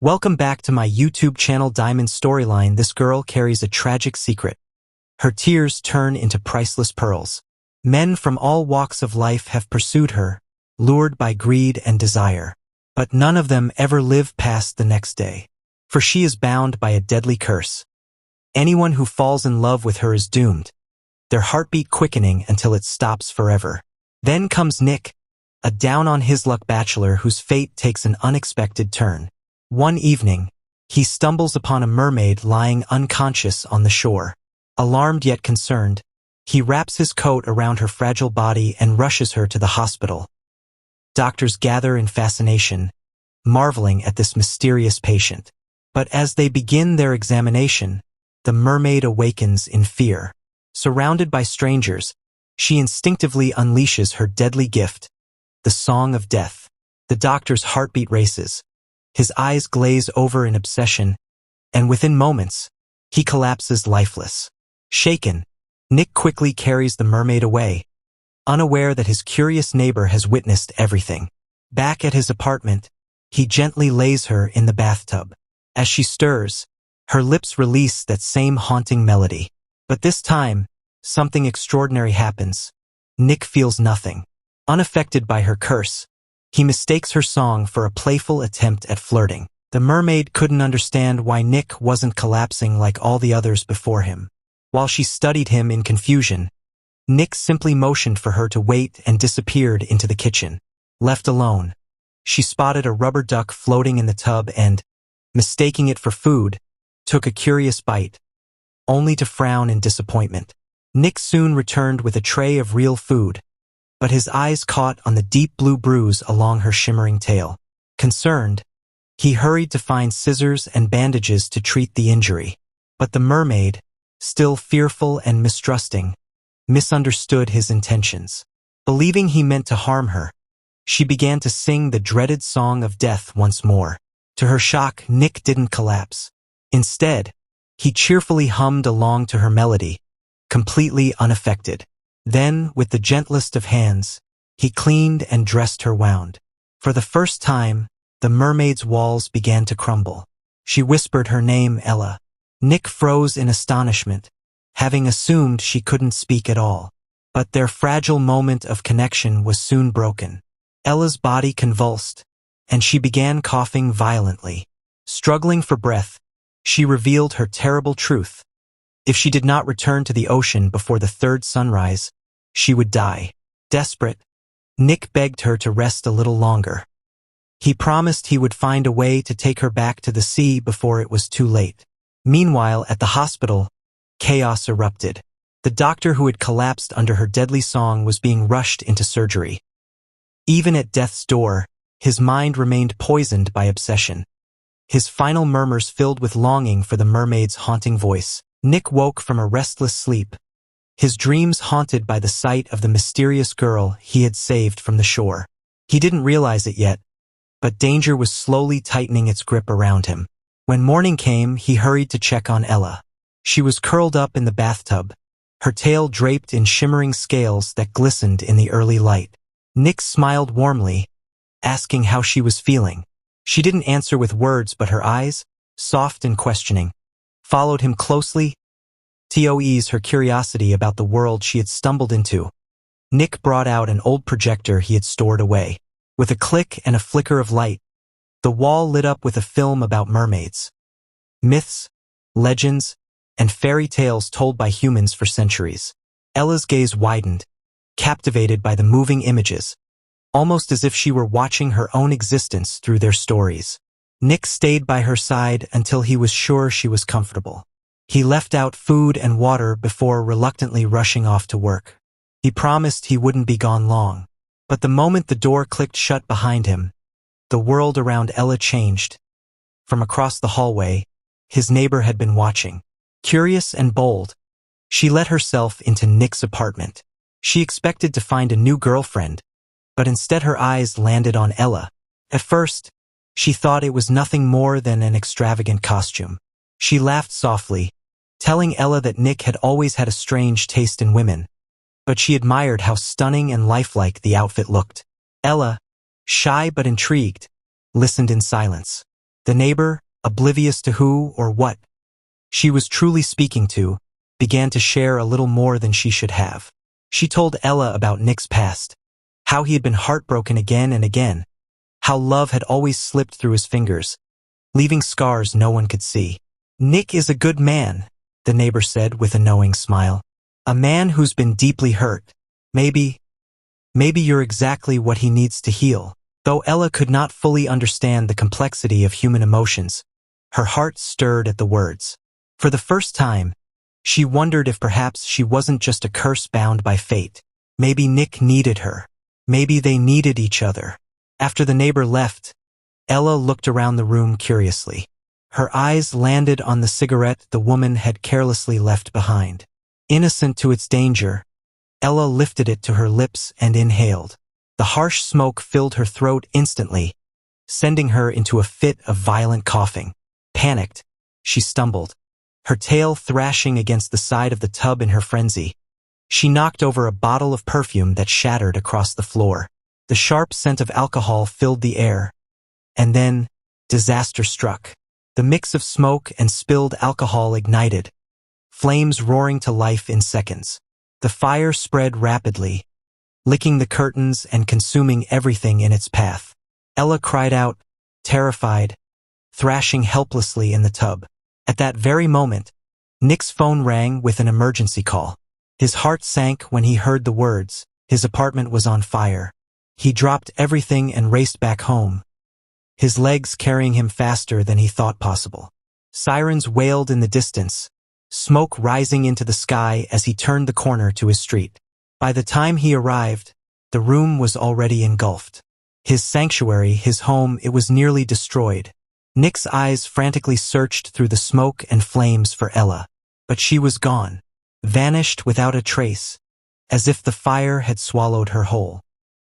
Welcome back to my YouTube channel Diamond Storyline. This girl carries a tragic secret. Her tears turn into priceless pearls. Men from all walks of life have pursued her, lured by greed and desire. But none of them ever live past the next day. For she is bound by a deadly curse. Anyone who falls in love with her is doomed, their heartbeat quickening until it stops forever. Then comes Nick, a down-on-his-luck bachelor whose fate takes an unexpected turn. One evening, he stumbles upon a mermaid lying unconscious on the shore. Alarmed yet concerned, he wraps his coat around her fragile body and rushes her to the hospital. Doctors gather in fascination, marveling at this mysterious patient. But as they begin their examination, the mermaid awakens in fear. Surrounded by strangers, she instinctively unleashes her deadly gift, the song of death. The doctor's heartbeat races. His eyes glaze over in obsession, and within moments, he collapses lifeless. Shaken, Nick quickly carries the mermaid away, unaware that his curious neighbor has witnessed everything. Back at his apartment, he gently lays her in the bathtub. As she stirs, her lips release that same haunting melody. But this time, something extraordinary happens. Nick feels nothing. Unaffected by her curse, he mistakes her song for a playful attempt at flirting. The mermaid couldn't understand why Nick wasn't collapsing like all the others before him. While she studied him in confusion, Nick simply motioned for her to wait and disappeared into the kitchen. Left alone, she spotted a rubber duck floating in the tub and, mistaking it for food, took a curious bite, only to frown in disappointment. Nick soon returned with a tray of real food, but his eyes caught on the deep blue bruise along her shimmering tail. Concerned, he hurried to find scissors and bandages to treat the injury. But the mermaid, still fearful and mistrusting, misunderstood his intentions. Believing he meant to harm her, she began to sing the dreaded song of death once more. To her shock, Nick didn't collapse. Instead, he cheerfully hummed along to her melody, completely unaffected. Then, with the gentlest of hands, he cleaned and dressed her wound. For the first time, the mermaid's walls began to crumble. She whispered her name, Ella. Nick froze in astonishment, having assumed she couldn't speak at all. But their fragile moment of connection was soon broken. Ella's body convulsed, and she began coughing violently. Struggling for breath, she revealed her terrible truth. If she did not return to the ocean before the third sunrise, she would die. Desperate, Nick begged her to rest a little longer. He promised he would find a way to take her back to the sea before it was too late. Meanwhile, at the hospital, chaos erupted. The doctor who had collapsed under her deadly song was being rushed into surgery. Even at death's door, his mind remained poisoned by obsession. His final murmurs filled with longing for the mermaid's haunting voice. Nick woke from a restless sleep, his dreams haunted by the sight of the mysterious girl he had saved from the shore. He didn't realize it yet, but danger was slowly tightening its grip around him. When morning came, he hurried to check on Ella. She was curled up in the bathtub, her tail draped in shimmering scales that glistened in the early light. Nick smiled warmly, asking how she was feeling. She didn't answer with words, but her eyes, soft and questioning, followed him closely to ease her curiosity about the world she had stumbled into. Nick brought out an old projector he had stored away. With a click and a flicker of light, the wall lit up with a film about mermaids. Myths, legends, and fairy tales told by humans for centuries. Ella's gaze widened, captivated by the moving images, almost as if she were watching her own existence through their stories. Nick stayed by her side until he was sure she was comfortable. He left out food and water before reluctantly rushing off to work. He promised he wouldn't be gone long. But the moment the door clicked shut behind him, the world around Ella changed. From across the hallway, his neighbor had been watching. Curious and bold, she let herself into Nick's apartment. She expected to find a new girlfriend, but instead her eyes landed on Ella. At first, she thought it was nothing more than an extravagant costume. She laughed softly, telling Ella that Nick had always had a strange taste in women, but she admired how stunning and lifelike the outfit looked. Ella, shy but intrigued, listened in silence. The neighbor, oblivious to who or what she was truly speaking to, began to share a little more than she should have. She told Ella about Nick's past, how he had been heartbroken again and again, how love had always slipped through his fingers, leaving scars no one could see. "Nick is a good man," the neighbor said with a knowing smile. "A man who's been deeply hurt. Maybe you're exactly what he needs to heal." Though Ella could not fully understand the complexity of human emotions, her heart stirred at the words. For the first time, she wondered if perhaps she wasn't just a curse bound by fate. Maybe Nick needed her. Maybe they needed each other. After the neighbor left, Ella looked around the room curiously. Her eyes landed on the cigarette the woman had carelessly left behind. Innocent to its danger, Ella lifted it to her lips and inhaled. The harsh smoke filled her throat instantly, sending her into a fit of violent coughing. Panicked, she stumbled, her tail thrashing against the side of the tub in her frenzy. She knocked over a bottle of perfume that shattered across the floor. The sharp scent of alcohol filled the air. And then, disaster struck. The mix of smoke and spilled alcohol ignited, flames roaring to life in seconds. The fire spread rapidly, licking the curtains and consuming everything in its path. Ella cried out, terrified, thrashing helplessly in the tub. At that very moment, Nick's phone rang with an emergency call. His heart sank when he heard the words, his apartment was on fire. He dropped everything and raced back home, his legs carrying him faster than he thought possible. Sirens wailed in the distance, smoke rising into the sky as he turned the corner to his street. By the time he arrived, the room was already engulfed. His sanctuary, his home, it was nearly destroyed. Nick's eyes frantically searched through the smoke and flames for Ella, but she was gone, vanished without a trace, as if the fire had swallowed her whole.